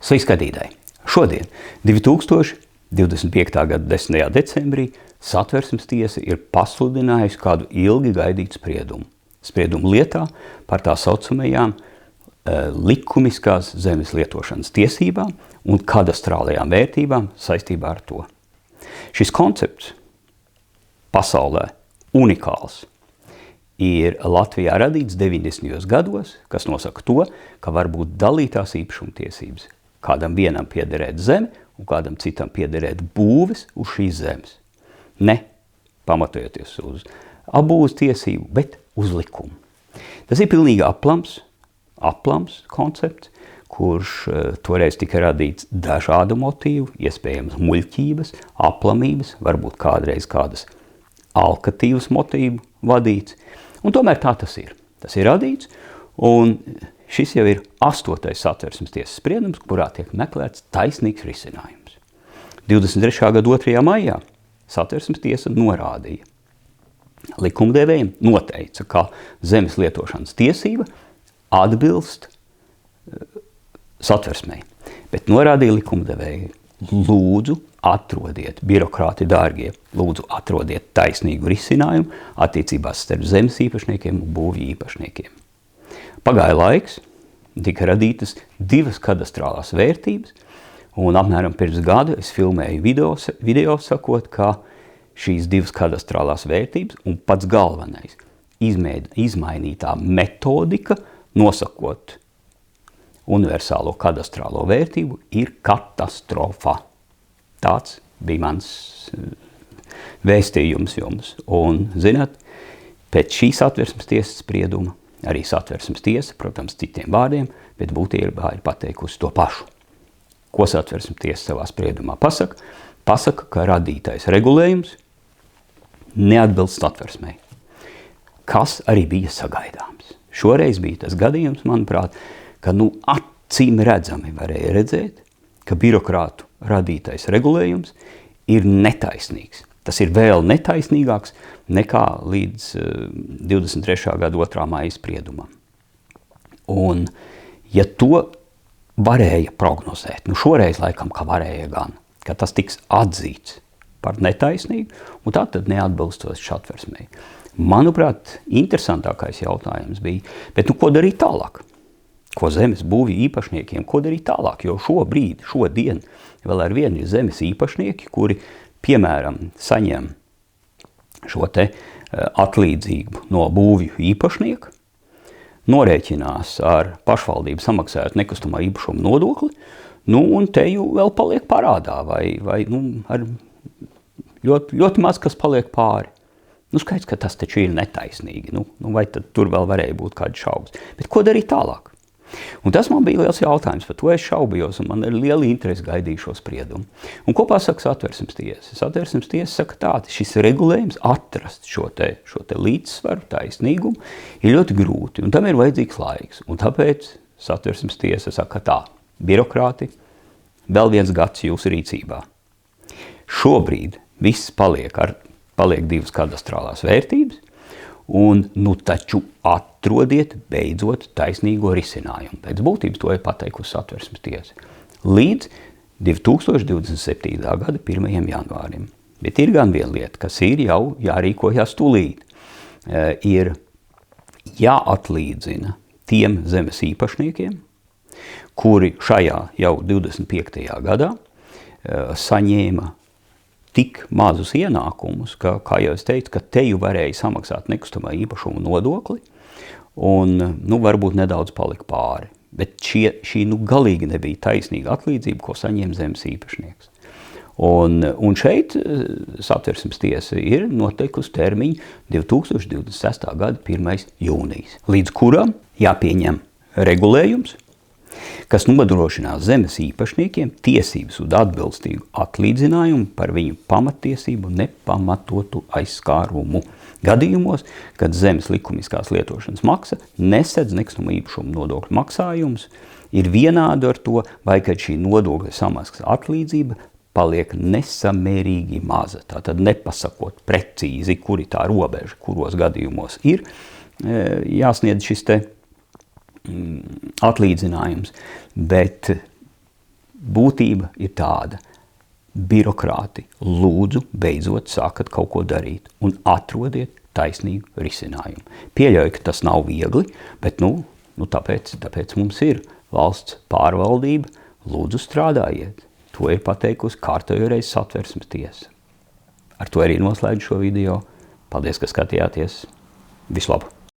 Sveiki, skatītāji! Šodien, 2025. gada 10. decembrī, Satversmes tiesa ir pasludinājusi kādu ilgi gaidītu spriedumu. Spriedumu lietā par tā saucamajām likumiskās zemes lietošanas tiesībām un kadastrālajām vērtībām saistībā ar to. Šis koncepts pasaulē unikāls ir Latvijā radīts 90. gados, kas nosaka to, ka var būt dalītās īpašumtiesības. Kādam vienam piederēt zeme un kādam citam piederēt būves uz šīs zemes. Ne pamatojoties uz apbūves tiesību, bet uz likumu. Tas ir pilnīgi aplams koncepts, kurš toreiz tika radīts dažādu motīvu, iespējams muļķības, aplamības, varbūt kādreiz kādas alkatīvas motīvu vadīts. Un tomēr tā tas ir. Tas ir radīts, un šis jau ir 8. Satversmes tiesas spriedums, kurā tiek meklēts taisnīgs risinājums. 23. gada 2. maijā Satversmes tiesa norādīja. Likumdevējiem noteica, ka zemes lietošanas tiesība atbilst satversmei, bet norādīja likumdevēji, lūdzu atrodiet, birokrāti dārgie, lūdzu atrodiet taisnīgu risinājumu attiecībās starp zemes īpašniekiem un būvju īpašniekiem. Pagāja laiks, tika radītas 2 kadastrālās vērtības, un apmēram pirms gada es filmēju video sakot, ka šīs 2 kadastrālās vērtības un pats galvenais izmainītā metodika, nosakot universālo kadastrālo vērtību, ir katastrofa. Tāds bija mans vēstījums jums. Un, zināt, pēc šīs Satversmes tiesas sprieduma, arī Satversmes tiesa, protams, citiem vārdiem, bet būtībā ir pateikusi to pašu. Ko Satversmes tiesa savā spriedumā pasaka? Pasaka, ka radītais regulējums neatbilst satversmei, kas arī bija sagaidāms. Šoreiz bija tas gadījums, manuprāt, ka acīm redzami varēja redzēt, ka birokrātu radītais regulējums ir netaisnīgs. Tas ir vēl netaisnīgāks nekā līdz 23. gada 2. maija spriedumam. Un, ja to varēja prognozēt, šoreiz laikam, ka varēja gan, ka tas tiks atzīts par netaisnīgu, un tā tad neatbilstoši satversmei. Manuprāt, interesantākais jautājums bija, bet ko darīt tālāk? Ko zemes būvju īpašniekiem, ko darīt tālāk? Jo šodien vēl ar vienu ir zemes īpašnieki, kuri, piemēram, saņem šo te atlīdzību no būvju īpašnieka, norēķinās ar pašvaldību samaksājot nekustamā īpašuma nodokli, un te jau vēl paliek parādā, vai ar ļoti maz, kas paliek pāri. Skaidrs, ka tas taču ir netaisnīgi, vai tad tur vēl varēja būt kādi šaubas. Bet ko darīt tālāk? Un tas man bija liels jautājums, par to es šaubījos, un man ir liela interese gaidīju šo spriedumu. Un ko pasaka Satversmes tiesa? Satversmes tiesa saka tā, šis regulējums atrast šo te līdzsvaru, taisnīgumu, ir ļoti grūti, un tam ir vajadzīgs laiks. Un tāpēc Satversmes tiesa saka tā, birokrāti, vēl 1 gads jūsu rīcībā. Šobrīd viss paliek 2 kadastrālās vērtības, un taču atrodiet beidzot taisnīgo risinājumu. Pēc būtības to ir pateikusi Satversmes tiesa. Līdz 2027. gada 1. janvārim. Bet ir gan viena lieta, kas ir jau jārīkojas tūlīt. Ir jāatlīdzina tiem zemes īpašniekiem, kuri šajā jau 25. gadā saņēma tik mazus ienākumus, ka, kā jau es teicu, ka te jau varēja samaksāt nekustamā īpašuma nodokli, un varbūt nedaudz palika pāri. Bet šī galīgi nebija taisnīga atlīdzība, ko saņem zemes īpašnieks. Un šeit Satversmes tiesa ir noteikusi termiņu 2026. gada 1. jūnijas, līdz kuram jāpieņem regulējums, kas nodrošinās zemes īpašniekiem tiesības uz atbilstīgu atlīdzinājumu par viņu pamattiesību nepamatotu aizskārumu gadījumos, kad zemes likumiskās lietošanas maksa nesedz nekustamā īpašuma nodokļu maksājums, ir vienāda ar to, vai kad šī nodokļa samaksas atlīdzība paliek nesamērīgi maza. Tātad nepasakot precīzi, kuri tā robeža, kuros gadījumos ir jāsniedz šis te atlīdzinājums, bet būtība ir tāda. Birokrāti, lūdzu, beidzot sākat kaut ko darīt un atrodiet taisnīgu risinājumu. Pieļauju, ka tas nav viegli, bet tāpēc mums ir valsts pārvaldība. Lūdzu, strādājiet. To ir pateikusi kārtējo reizi Satversmes tiesa. Ar to arī noslēdzu šo video. Paldies, ka skatījāties. Visu labu!